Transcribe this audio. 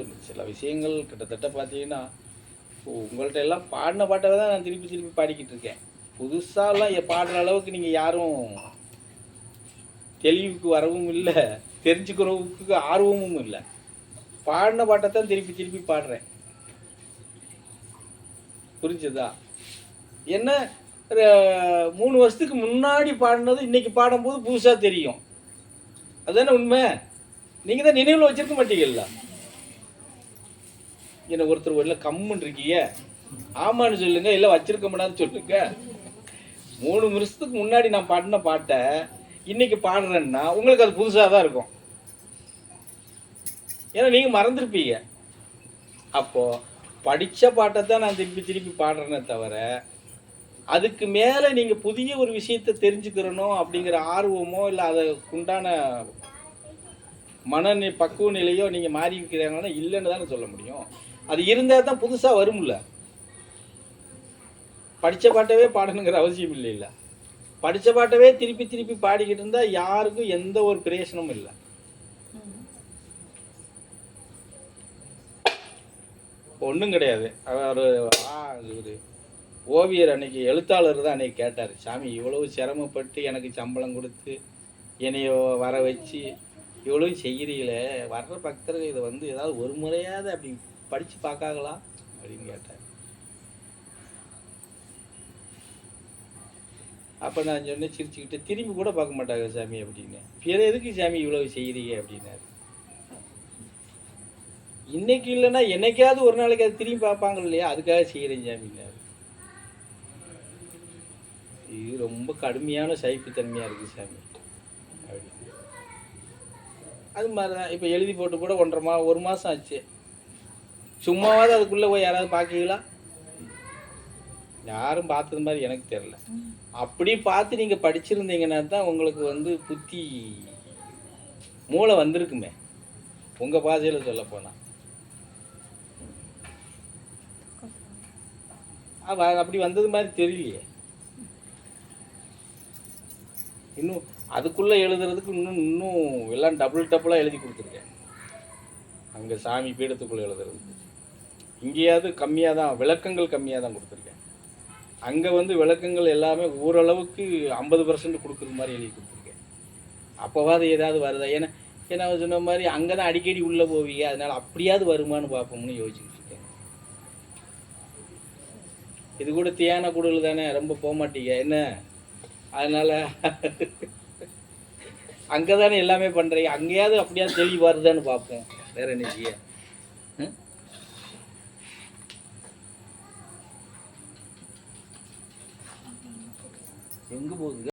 வந்து சில விஷயங்கள் கிட்டத்தட்ட பார்த்தீங்கன்னா, உங்கள்ட்ட எல்லாம் பாடின பாட்டை தான் நான் திருப்பி திருப்பி பாடிக்கிட்டு இருக்கேன். புதுசாலாம் பாடுற அளவுக்கு நீங்கள் யாரும் தெளிவுக்கு வரவும் இல்லை, தெரிஞ்சுக்கிறவுக்கு ஆர்வமும் இல்லை. பாடின பாட்டை தான் திருப்பி திருப்பி பாடுறேன். புரிஞ்சுதா? என்ன 3 வருஷத்துக்கு முன்னாடி பாடினது இன்னைக்கு பாடும்போது புதுசாக தெரியும். அதுதானே உண்மை. நீங்கள் தான் நினைவில் வச்சிருக்க மாட்டீங்கல்ல. என்ன ஒருத்தர் இல்லை கம்முன்னு இருக்கீங்க, ஆமான்னு சொல்லுங்க, இல்லை வச்சிருக்க முடியாதுன்னு சொல்லுங்க. 3 வருஷத்துக்கு முன்னாடி நான் பாடின பாட்டை இன்னைக்கு பாடுறேன்னா உங்களுக்கு அது புதுசாக தான் இருக்கும். ஏன்னா நீங்கள் மறந்துருப்பீங்க. அப்போது படித்த பாட்டை தான் நான் திருப்பி திருப்பி பாடுறேன்னே தவிர, அதுக்கு மேலே நீங்கள் புதிய ஒரு விஷயத்தை தெரிஞ்சுக்கிறணும் அப்படிங்கிற ஆர்வமோ இல்லை அதுக்குண்டான பக்குவ நிலையோ நீங்கள் மாறி இருக்கிறாங்கன்னா இல்லைன்னு தானே சொல்ல முடியும். அது இருந்தால் தான் புதுசாக வரும்ல. படித்த பாட்டவே பாடணுங்கிற அவசியம் இல்லை. படித்த பாட்டவே திருப்பி திருப்பி பாடிக்கிட்டு இருந்தால் யாருக்கும் எந்த ஒரு பிரயோசனமும் இல்லை. ஒன்றும் கிடையாது. அவர் ஒரு ஓவியர் அன்னைக்கு எழுத்தாளர் தான் அன்னைக்கு கேட்டார், சாமி இவ்வளவு சிரமப்பட்டு எனக்கு சம்பளம் கொடுத்து என்னைய வர வச்சு இவ்வளவு செய்கிறீங்களே, வர்ற பக்தர்கள் இதை வந்து ஏதாவது ஒரு முறையாவது அப்படி படித்து பார்க்காங்களா அப்படின்னு கேட்டார். அப்போ நான் சொன்னேன் சிரிச்சுக்கிட்டு, திரும்பி கூட பார்க்க மாட்டாங்க சாமி அப்படின்னு. பிற எதுக்கு சாமி இவ்வளவு செய்கிறீங்க அப்படின்னாரு. இன்னைக்கு இல்லைன்னா என்னைக்காவது ஒரு நாளைக்கு அது திரும்பி பார்ப்பாங்க இல்லையா, அதுக்காக செய்கிறேன் சாமின்னாரு. இது ரொம்ப கடுமையான சகிப்புத்தன்மையாக இருக்குது சாமி அப்படின்னு. அது மாதிரி தான் இப்போ எழுதி போட்டு கூட 1 மாதம் ஆச்சு. சும்மாவாவது அதுக்குள்ளே போய் யாராவது பார்க்கீங்களா? யாரும் பார்த்தது மாதிரி எனக்கு தெரியல. அப்படி பார்த்து நீங்கள் படிச்சிருந்தீங்கன்னா தான் உங்களுக்கு வந்து புத்தி மூளை வந்திருக்குமே, உங்கள் பாதையில் சொல்ல போனால். அப்படி வந்தது மாதிரி தெரியலையே. இன்னும் அதுக்குள்ளே எழுதுறதுக்கு இன்னும் எல்லாம் டபுளாக எழுதி கொடுத்துருக்கேன். அங்கே சாமி பீடத்துக்குள்ளே எழுதுறதுக்கு இங்கேயாவது கம்மியாக தான், விளக்கங்கள் கம்மியாக தான் கொடுத்துருக்கேன். அங்கே வந்து விளக்கங்கள் எல்லாமே ஓரளவுக்கு 50% கொடுக்குற மாதிரி எழுதி கொடுத்துருக்கேன். அப்போவாது ஏதாவது வருதா? ஏன்னா சொன்ன மாதிரி அங்கே தான் அடிக்கடி உள்ளே போவீங்க, அதனால் அப்படியாவது வருமானு பார்ப்போம்னு யோசிச்சுக்கிட்டு இருக்கேன். இது கூட தியான கூடல் தானே, ரொம்ப போக மாட்டீங்க என்ன, அதனால் அங்கே தானே எல்லாமே பண்ணுறீங்க, அங்கேயாவது அப்படியாவது தெளிவு வருதான்னு பார்ப்போம். வேற என்ன செய்ய? எங்கே போகுது?